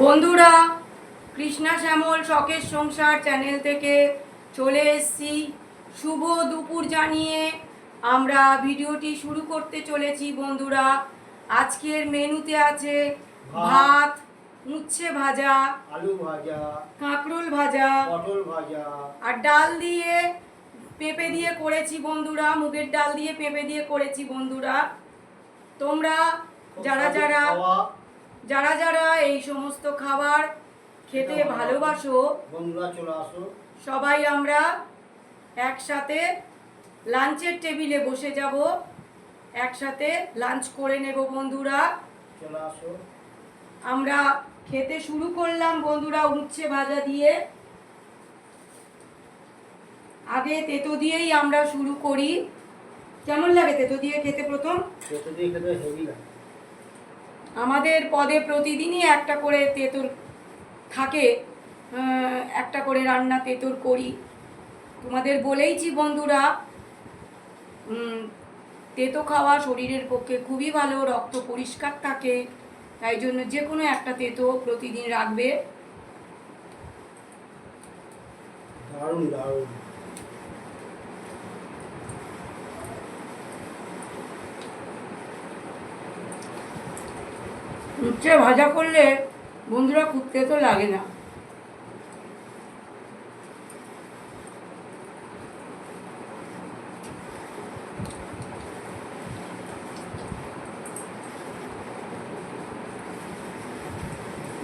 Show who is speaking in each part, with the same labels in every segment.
Speaker 1: বন্ধুরা, কৃষ্ণা শ্যামল শখের সংসার চ্যানেল থেকে চলে এসেছি। শুভ দুপুর জানিয়ে আমরা ভিডিওটি শুরু করতে চলেছি। বন্ধুরা, আজকের মেনুতে আছে ভাত, উচ্ছে ভাজা,
Speaker 2: আলু ভাজা,
Speaker 1: কাঁকরোল ভাজা,
Speaker 2: পটল ভাজা
Speaker 1: আর ডাল দিয়ে পেঁপে দিয়ে করেছি বন্ধুরা। মুগের ডাল দিয়ে পেঁপে দিয়ে করেছি বন্ধুরা। তোমরা যারা যারা যারা যারা এই সমস্ত খাবার খেতে ভালোবাসো
Speaker 2: বন্ধুরা চলে আসো।
Speaker 1: সবাই আমরা একসাথে লাঞ্চের টেবিলে বসে যাব, একসাথে লাঞ্চ করে নেব বন্ধুরা।
Speaker 2: চলে আসো।
Speaker 1: আমরা খেতে শুরু করলাম বন্ধুরা উচ্ছে ভাজা দিয়ে। আগে তেতো দিয়েই আমরা শুরু করি। কেমন লাগে তেতো দিয়ে খেতে? প্রথম
Speaker 2: তেতো দিয়ে খেতে হেভি লাগে।
Speaker 1: আমাদের পদে প্রতিদিনই একটা করে তেঁতুল থাকে, একটা করে রান্না তেঁতুল করি। তোমাদের বলেইছি বন্ধুরা, তেঁতো খাওয়া শরীরের পক্ষে খুবই ভালো, রক্ত পরিষ্কার থাকে, তাই জন্য যে কোনো একটা তেঁতো প্রতিদিন রাখবে।
Speaker 2: দারুণ দারুণ।
Speaker 1: উচ্ছে ভাজা করলে বন্ধুরা খুব তেতো লাগে না।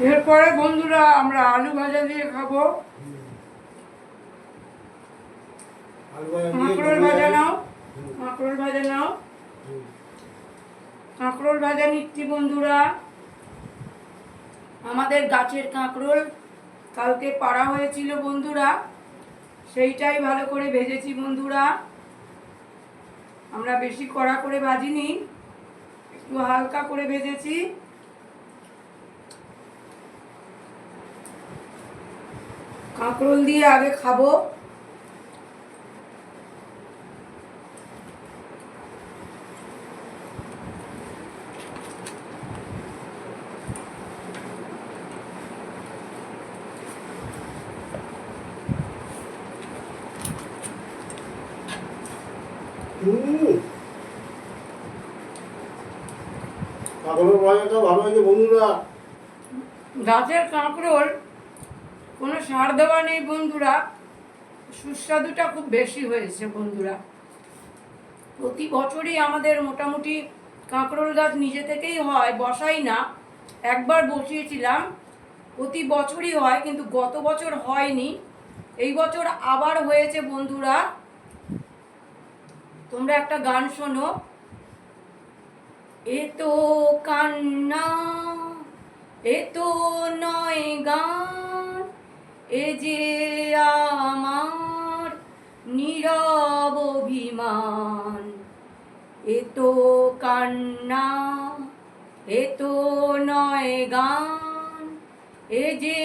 Speaker 1: এরপরে বন্ধুরা আমরা আলু ভাজা দিয়ে খাবো। কাঁকরোল ভাজা নাও, কাঁকরোল ভাজা নাও, কাঁকরোল ভাজা নিচ্ছি বন্ধুরা। আমাদের গাছের কাঁকরোল কালকে পাড়া হয়েছিল বন্ধুরা, সেইটাই ভালো করে ভেজেছি বন্ধুরা। আমরা বেশি কড়া করে ভাজিনি, একটু হালকা করে ভেজেছি। কাঁকরোল দিয়ে আগে খাবো।
Speaker 2: কাঁকরোল ভাজাটা ভালো হয়েছে বন্ধুরা।
Speaker 1: গাছের কাঁকরোল কোনো সার দেওয়া নেই বন্ধুরা, সুস্বাদুটা খুব বেশি হয়েছে বন্ধুরা। প্রতি বছরই আমাদের মোটামুটি কাঁকরোল গাছ নিজে থেকেই হয়, বসাই না। একবার বসিয়েছিলাম, প্রতি বছরই হয়, কিন্তু গত বছর হয়নি, এই বছর আবার হয়েছে বন্ধুরা। তোমরা একটা গান শোনো, এ তো কান্না, এ তো নয় গান, এ যে আমার নীরব অভিমান। এ তো কান্না, এ তো নয় গান, এ যে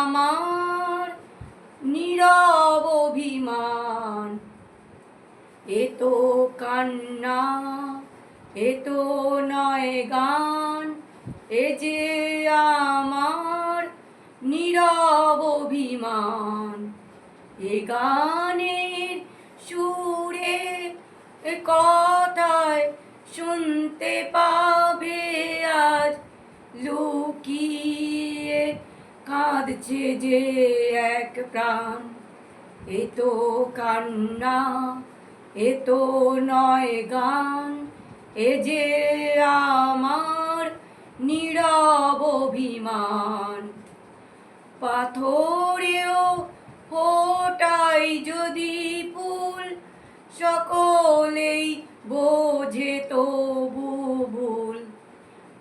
Speaker 1: আমার নীরব অভিমান। এ তো কান্না, এ তো নয় গান, এ যে আমার নীরব অভিমান। এ গানের সুরে এ কথায় শুনতে পাবে আজ লুকিয়ে কাঁদছে যে এক প্রাণ। এ তো কান্না, এ তো নয় গান, এ যে আমার নীরব অভিমান। পাথরেও ফোটাই যদি ফুল, সকলেই বোঝে তবু ভুল।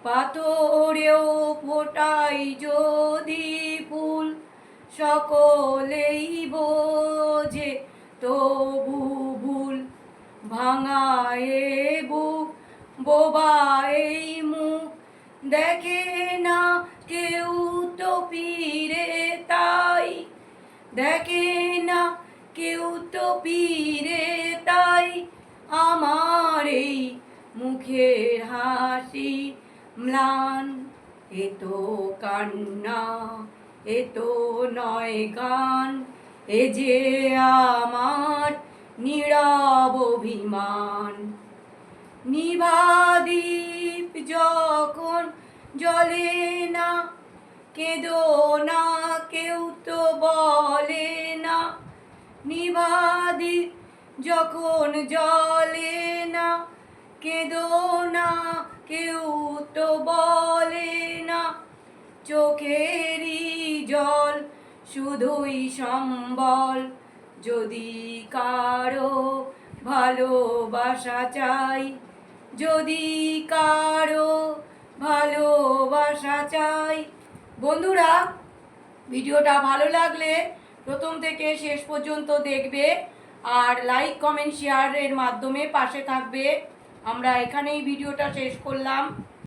Speaker 1: পাথরেও ফোটাই যদি ফুল, সকলেই বোঝে তবু ভুল। ভাঙায়ে বুক, বোবাই মুখ, দেখে না কেউ তো পীরে তাই, দেখে না কেউ তো পীরে তাই। আমার এই মুখের হাসি ম্লান, এ তো কান্না, এ তো নয় গান, এ যে আমার নীরব অভিমান। নিভাদীপ যখন জ্বলে না, কেঁদো না, কেউ তো বলে না। নিভাদীপ যখন জ্বলে না, কেঁদো না, কেউ তো বলে না। চোখেরই জল শুধুই সম্বল, যদি কারো ভালোবাসা চাই, যদি কারো ভালোবাসা চাই। বন্ধুরা, ভিডিওটা ভালো লাগলে প্রথম থেকে শেষ পর্যন্ত দেখবে আর লাইক কমেন্ট শেয়ারের মাধ্যমে পাশে থাকবে। আমরা এখানেই ভিডিওটা শেষ করলাম।